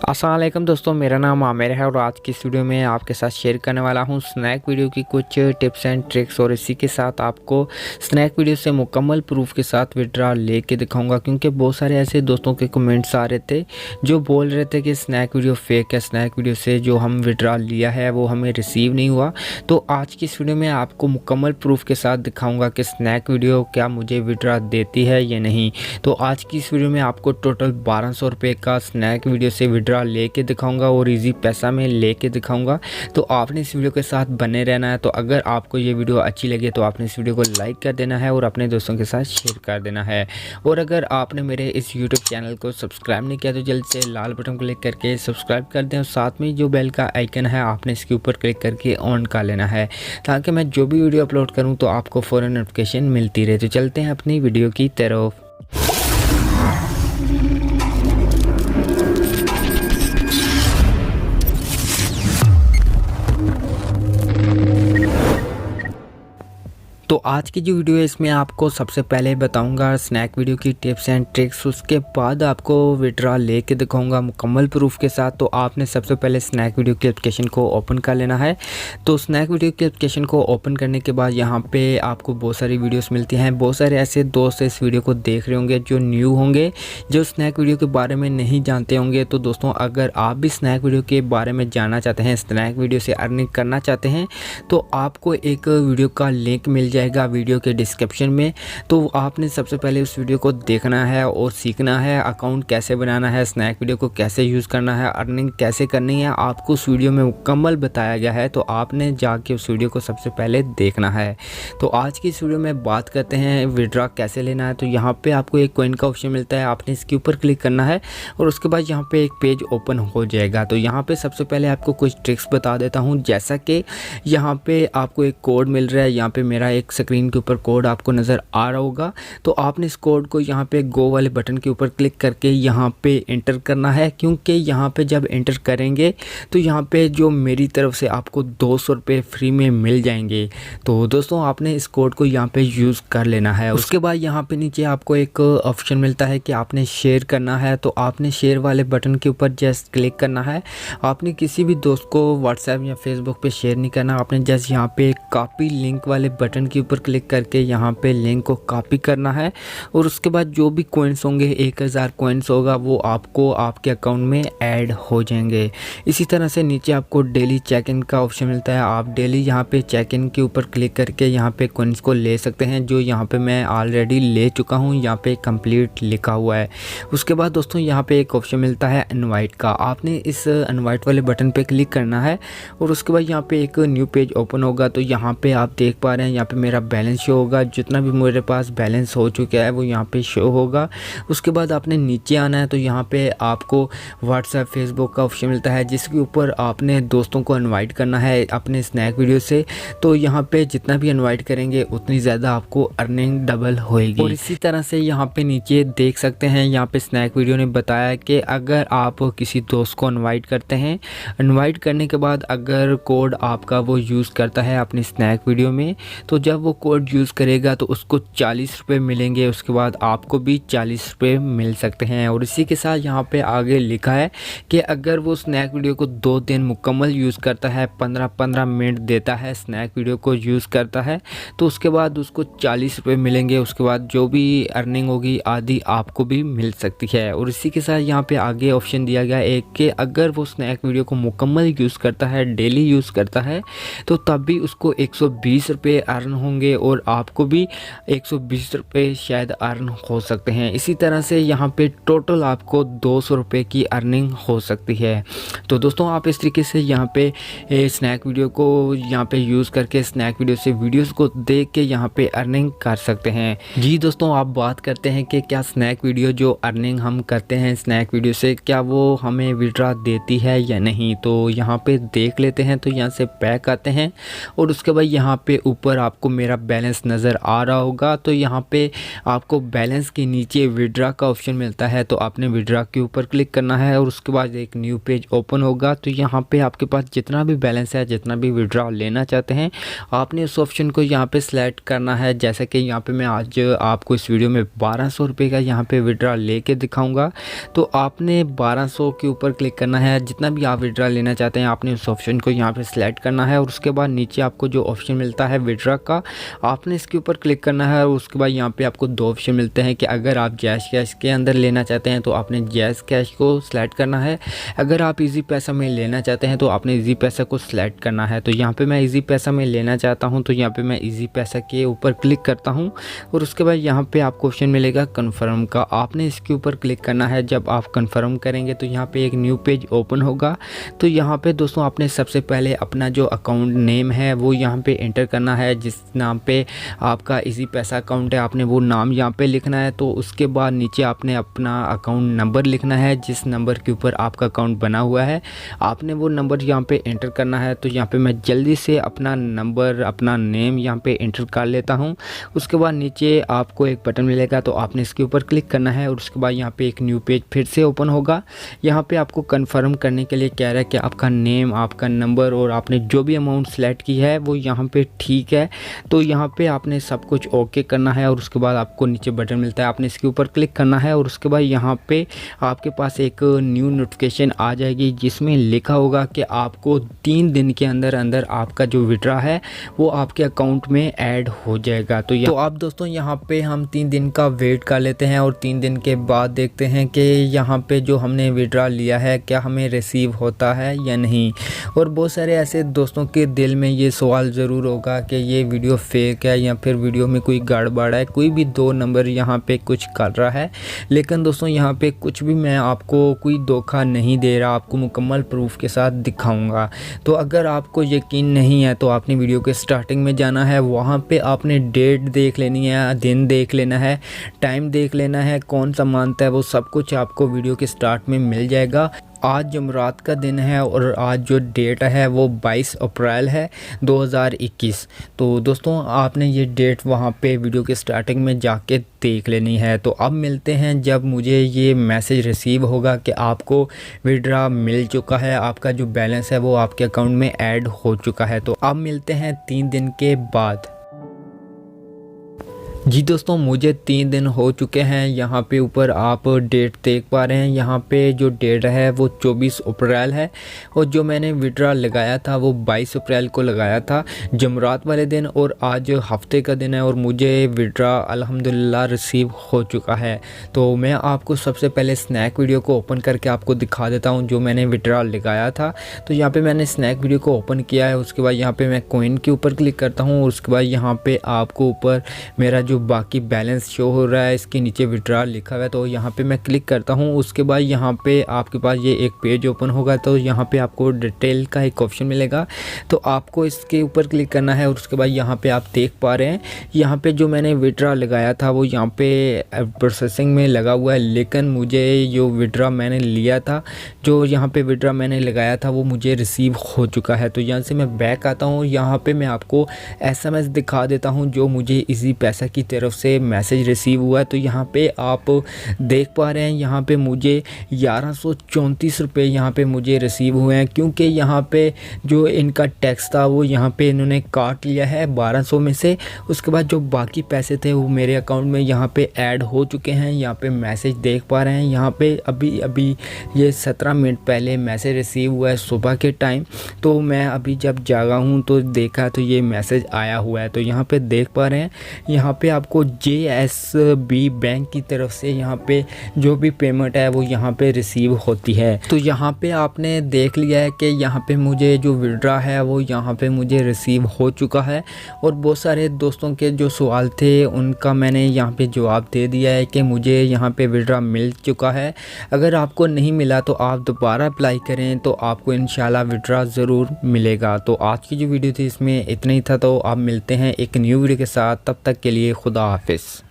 अस्सलाम वालेकुम दोस्तों, मेरा नाम आमिर है और आज की इस वीडियो में आपके साथ शेयर करने वाला हूं स्नैक वीडियो की कुछ टिप्स एंड ट्रिक्स। और इसी के साथ आपको स्नैक वीडियो से मुकम्मल प्रूफ के साथ विड्रॉ लेके दिखाऊंगा, क्योंकि बहुत सारे ऐसे दोस्तों के कमेंट्स आ रहे थे जो बोल रहे थे कि स्नैक वीडियो फेक है, स्नैक वीडियो से जो हम विड्रॉ लिया है वो हमें रिसीव नहीं हुआ। तो आज की इस वीडियो में आपको मुकम्मल प्रूफ के साथ दिखाऊँगा कि स्नैक वीडियो क्या मुझे विड्रॉ देती है या नहीं। तो आज की इस वीडियो में आपको टोटल 1200 रुपये का स्नैक वीडियो से विड्रॉ लेके दिखाऊंगा और इजी पैसा में लेके दिखाऊंगा। तो आपने इस वीडियो के साथ बने रहना है। तो अगर आपको ये वीडियो अच्छी लगे तो आपने इस वीडियो को लाइक कर देना है और अपने दोस्तों के साथ शेयर कर देना है। और अगर आपने मेरे इस यूट्यूब चैनल को सब्सक्राइब नहीं किया तो जल्द से लाल बटन क्लिक करके सब्सक्राइब कर दें और साथ में जो बेल का आइकन है आपने इसके ऊपर क्लिक करके ऑन कर लेना है, ताकि मैं जो भी वीडियो अपलोड करूँ तो आपको फ़ौरन नोटिफिकेशन मिलती रहे। तो चलते हैं अपनी वीडियो की तरफ। तो आज की जो वीडियो है इसमें आपको सबसे पहले बताऊंगा स्नैक वीडियो की टिप्स एंड ट्रिक्स, उसके बाद आपको विड्रॉ लेके दिखाऊंगा मुकम्मल प्रूफ के साथ। तो आपने सबसे पहले स्नैक वीडियो की एप्लीकेशन को ओपन कर लेना है। तो स्नैक वीडियो की एप्लीकेशन को ओपन करने के बाद यहाँ पे आपको बहुत सारी वीडियोस मिलती हैं। बहुत सारे ऐसे दोस्त इस वीडियो को देख रहे होंगे जो न्यू होंगे, जो स्नैक वीडियो के बारे में नहीं जानते होंगे। तो दोस्तों, अगर आप भी स्नैक वीडियो के बारे में जानना चाहते हैं, स्नैक वीडियो से अर्निंग करना चाहते हैं, तो आपको एक वीडियो का लिंक मिल जाएगा वीडियो के डिस्क्रिप्शन में। तो आपने सबसे पहले उस वीडियो को देखना है और सीखना है अकाउंट कैसे बनाना है, स्नैक वीडियो को कैसे यूज़ करना है, अर्निंग कैसे करनी है, आपको उस वीडियो में मुकम्मल बताया गया है। तो आपने जाके उस वीडियो को सबसे पहले देखना है। तो आज की इस वीडियो में बात करते हैं विड्रॉ कैसे लेना है। तो यहाँ पे आपको एक कॉइन का ऑप्शन मिलता है, आपने इसके ऊपर क्लिक करना है और उसके बाद यहाँ पे एक पेज ओपन हो जाएगा। तो यहाँ पे सबसे पहले आपको कुछ ट्रिक्स बता देता हूँ। जैसा कि यहाँ पे आपको एक कोड मिल रहा है, यहाँ पे मेरा एक स्क्रीन के ऊपर कोड आपको नज़र आ रहा होगा। तो आपने इस कोड को यहाँ पे गो वाले बटन के ऊपर क्लिक करके यहाँ पे एंटर करना है, क्योंकि यहाँ पे जब एंटर करेंगे तो यहाँ पे जो मेरी तरफ से आपको 200 रुपये फ्री में मिल जाएंगे। तो दोस्तों, आपने इस कोड को यहाँ पे यूज़ कर लेना है। उसके बाद यहाँ पे नीचे आपको एक ऑप्शन मिलता है कि आपने शेयर करना है। तो आपने शेयर वाले बटन के ऊपर जस्ट क्लिक करना है। आपने किसी भी दोस्त को व्हाट्सएप या फेसबुक पे शेयर नहीं करना, आपने जस्ट यहाँ पे कॉपी लिंक वाले बटन के ऊपर क्लिक करके यहाँ पे लिंक को कॉपी करना है। और उसके बाद जो भी कॉइन्स होंगे, 1000 कॉइन्स होगा, वो आपको आपके अकाउंट में ऐड हो जाएंगे। इसी तरह से नीचे आपको डेली चेक इन का ऑप्शन मिलता है। आप डेली यहाँ पे चेक इन के ऊपर क्लिक करके यहाँ पे कॉइन्स को ले सकते हैं, जो यहाँ पे मैं ऑलरेडी ले चुका हूँ। यहाँ पे कंप्लीट लिखा हुआ है। उसके बाद दोस्तों, यहाँ पे एक ऑप्शन मिलता है इनवाइट का। आपने इस इनवाइट वाले बटन पे क्लिक करना है और उसके बाद यहाँ पे एक न्यू पेज ओपन होगा। तो यहाँ पे आप देख पा रहे हैं, यहाँ पे मेरा बैलेंस शो होगा, जितना भी मेरे पास बैलेंस हो चुका है वो यहाँ पे शो होगा। उसके बाद आपने नीचे आना है। तो यहाँ पे आपको व्हाट्सएप फेसबुक का ऑप्शन मिलता है, जिसके ऊपर आपने दोस्तों को इनवाइट करना है अपने स्नैक वीडियो से। तो यहाँ पे जितना भी इनवाइट करेंगे उतनी ज़्यादा आपको अर्निंग डबल होएगी। और इसी तरह से यहाँ पे नीचे देख सकते हैं, यहाँ पे स्नैक वीडियो ने बताया कि अगर आप किसी दोस्त को इनवाइट करते हैं, इनवाइट करने के बाद अगर कोड आपका वो यूज़ करता है अपनी स्नैक वीडियो में, तो जब वो कोड यूज़ करेगा तो उसको 40 रुपये मिलेंगे। उसके बाद आपको भी 40 रुपये मिल सकते हैं। और इसी के साथ यहाँ पे आगे लिखा है कि अगर वो स्नैक वीडियो को 2 दिन मुकम्मल यूज़ करता है, 15-15 मिनट देता है, स्नैक वीडियो को यूज़ करता है, तो उसके बाद उसको 40 रुपये मिलेंगे। उसके बाद जो भी अर्निंग होगी आधी आपको भी मिल सकती है। और इसी के साथ यहाँ पे आगे ऑप्शन दिया गया एक कि अगर वो स्नैक वीडियो को मुकम्मल यूज़ करता है, डेली यूज़ करता है, तो तब भी उसको 120 रुपये अर्न होंगे और आपको भी 120 रुपये शायद अर्न हो सकते हैं। इसी तरह से यहाँ पे टोटल आपको 200 रुपये की अर्निंग हो सकती है। तो दोस्तों, आप इस तरीके से यहाँ पे स्नैक वीडियो को यहाँ पे यूज़ करके स्नैक वीडियो से वीडियोस को देख के यहाँ पे अर्निंग कर सकते हैं। जी दोस्तों, आप बात करते हैं कि क्या स्नैक वीडियो जो अर्निंग हम करते हैं स्नैक वीडियो से, क्या वो हमें विड्रॉ देती है या नहीं। तो यहाँ पे देख लेते हैं। तो यहाँ से बैक आते हैं और उसके बाद यहाँ पे ऊपर आपको मेरा मेरा बैलेंस नज़र आ रहा होगा। तो यहाँ पे आपको बैलेंस के नीचे विड्रा का ऑप्शन मिलता है, तो आपने विड्रा के ऊपर क्लिक करना है और उसके बाद एक न्यू पेज ओपन होगा। तो यहाँ पे आपके पास जितना भी बैलेंस है, जितना भी विड्रा लेना चाहते हैं, आपने उस ऑप्शन को यहाँ पे सिलेक्ट करना है। जैसे कि यहाँ पे मैं आज आपको इस वीडियो में 1200 रुपये का यहाँ पे विड्रा लेके दिखाऊंगा। तो आपने 1200 के ऊपर क्लिक करना है। जितना भी आप विड्रा लेना चाहते हैं, आपने उस ऑप्शन को यहाँ पे सिलेक्ट करना है और उसके बाद नीचे आपको जो ऑप्शन मिलता है विड्रा का, आपने इसके ऊपर क्लिक करना है। और उसके बाद यहाँ पे आपको दो ऑप्शन मिलते हैं कि अगर आप जैश कैश के अंदर लेना चाहते हैं तो आपने जैश कैश को सिलेक्ट करना है। अगर आप इजी पैसा में लेना चाहते हैं तो आपने इजी पैसा को सिलेक्ट करना है। तो यहाँ पे मैं इजी पैसा में लेना चाहता हूँ, तो यहाँ पे मैं इजी पैसा के ऊपर क्लिक करता हूँ और उसके बाद यहाँ पे आपको ऑप्शन मिलेगा कन्फर्म का, आपने इसके ऊपर क्लिक करना है। जब आप कन्फर्म करेंगे तो यहाँ पे एक न्यू पेज ओपन होगा। तो यहाँ पे दोस्तों आपने सबसे पहले अपना जो अकाउंट नेम है वो यहाँ पे एंटर करना है। जिस नाम पे आपका इजी पैसा अकाउंट है, आपने वो नाम यहाँ पे लिखना है। तो उसके बाद नीचे आपने अपना अकाउंट नंबर लिखना है, जिस नंबर के ऊपर आपका अकाउंट बना हुआ है आपने वो नंबर यहाँ पे एंटर करना है। तो यहाँ पे मैं जल्दी से अपना नंबर, अपना नेम यहाँ पे एंटर कर लेता हूँ। उसके बाद नीचे आपको एक बटन मिलेगा, तो आपने इसके ऊपर क्लिक करना है और उसके बाद यहाँ पे एक न्यू पेज फिर से ओपन होगा। यहाँ पे आपको कंफर्म करने के लिए कह रहा है कि आपका नेम, आपका नंबर और आपने जो भी अमाउंट सेलेक्ट की है वो यहाँ पे ठीक है। तो यहाँ पे आपने सब कुछ ओके करना है और उसके बाद आपको नीचे बटन मिलता है, आपने इसके ऊपर क्लिक करना है और उसके बाद यहाँ पे आपके पास एक न्यू नोटिफिकेशन आ जाएगी जिसमें लिखा होगा कि आपको 3 दिन के अंदर अंदर आपका जो विड्रा है वो आपके अकाउंट में ऐड हो जाएगा। तो आप दोस्तों यहाँ पे हम 3 दिन का वेट कर लेते हैं और 3 दिन के बाद देखते हैं कि यहाँ पे जो हमने विड्रा लिया है क्या हमें रिसीव होता है या नहीं। और बहुत सारे ऐसे दोस्तों के दिल में ये सवाल ज़रूर होगा कि ये वीडियो फेक है या फिर वीडियो में कोई गड़बड़ है, कोई भी 2 नंबर यहाँ पे कुछ कर रहा है। लेकिन दोस्तों यहाँ पे कुछ भी मैं आपको कोई धोखा नहीं दे रहा, आपको मुकम्मल प्रूफ के साथ दिखाऊंगा। तो अगर आपको यकीन नहीं है तो आपने वीडियो के स्टार्टिंग में जाना है, वहाँ पे आपने डेट देख लेनी है, दिन देख लेना है, टाइम देख लेना है, कौन सा मंथ है, वो सब कुछ आपको वीडियो के स्टार्ट में मिल जाएगा। आज जुमरात का दिन है और आज जो डेट है वो 22 अप्रैल है 2021। तो दोस्तों आपने ये डेट वहाँ पे वीडियो के स्टार्टिंग में जाके देख लेनी है। तो अब मिलते हैं जब मुझे ये मैसेज रिसीव होगा कि आपको विड्रा मिल चुका है, आपका जो बैलेंस है वो आपके अकाउंट में ऐड हो चुका है। तो अब मिलते हैं 3 दिन के बाद। जी दोस्तों मुझे 3 दिन हो चुके हैं। यहाँ पे ऊपर आप डेट देख पा रहे हैं, यहाँ पे जो डेट है वो 24 अप्रैल है और जो मैंने विड्रा लगाया था वो 22 अप्रैल को लगाया था, जुमरात वाले दिन। और आज हफ्ते का दिन है और मुझे विड्रा अल्हम्दुलिल्लाह रिसीव हो चुका है। तो मैं आपको सबसे पहले स्नैक वीडियो को ओपन करके आपको दिखा देता हूँ जो मैंने विड्रा लगाया था। तो यहाँ पर मैंने स्नैक वीडियो को ओपन किया है। उसके बाद यहाँ पर मैं कॉइन के ऊपर क्लिक करता हूँ और उसके बाद यहाँ पर आपको ऊपर मेरा जो बाकी बैलेंस शो हो रहा है, इसके नीचे विड्रा लिखा हुआ है, तो यहाँ पे मैं क्लिक करता हूँ। उसके बाद यहाँ पे आपके पास ये एक पेज ओपन होगा। तो यहाँ पे आपको डिटेल का एक ऑप्शन मिलेगा, तो आपको इसके ऊपर क्लिक करना है और उसके बाद यहाँ पे आप देख पा रहे हैं यहाँ पे जो मैंने विड्रा लगाया था वो यहाँ पे प्रोसेसिंग में लगा हुआ है। लेकिन मुझे जो विड्रा मैंने लिया था, जो यहाँ पे विड्रा मैंने लगाया था वो मुझे रिसीव हो चुका है। तो यहाँ से मैं बैक आता हूँ, यहाँ पे मैं आपको SMS दिखा देता हूँ जो मुझे इजी पैसा की तरफ से मैसेज रिसीव हुआ है। तो यहाँ पे आप देख पा रहे हैं यहाँ पे मुझे 1134 रुपये यहाँ पे मुझे रिसीव हुए हैं, क्योंकि यहाँ पे जो इनका टैक्स था वो यहाँ पे इन्होंने काट लिया है 1200 में से। उसके बाद जो बाकी पैसे थे वो मेरे अकाउंट में यहाँ पे ऐड हो चुके हैं। यहाँ पे मैसेज देख पा रहे हैं, यहाँ पे अभी ये 17 मिनट पहले मैसेज रिसीव हुआ है सुबह के टाइम। तो मैं अभी जब जागा हूँ तो देखा तो ये मैसेज आया हुआ है। तो यहाँ पे देख पा रहे हैं यहाँ पे आपको JSB बैंक की तरफ से यहाँ पे जो भी पेमेंट है वो यहाँ पे रिसीव होती है। तो यहाँ पे आपने देख लिया है कि यहाँ पे मुझे जो विड्रा है वो यहाँ पे मुझे रिसीव हो चुका है। और बहुत सारे दोस्तों के जो सवाल थे उनका मैंने यहाँ पे जवाब दे दिया है कि मुझे यहाँ पे विड्रा मिल चुका है। अगर आपको नहीं मिला तो आप दोबारा अप्लाई करें तो आपको इंशाल्लाह विड्रा ज़रूर मिलेगा। तो आज की जो वीडियो थी इसमें इतना ही था। तो आप मिलते हैं एक न्यू वीडियो के साथ, तब तक के लिए खुदा हाफिज़।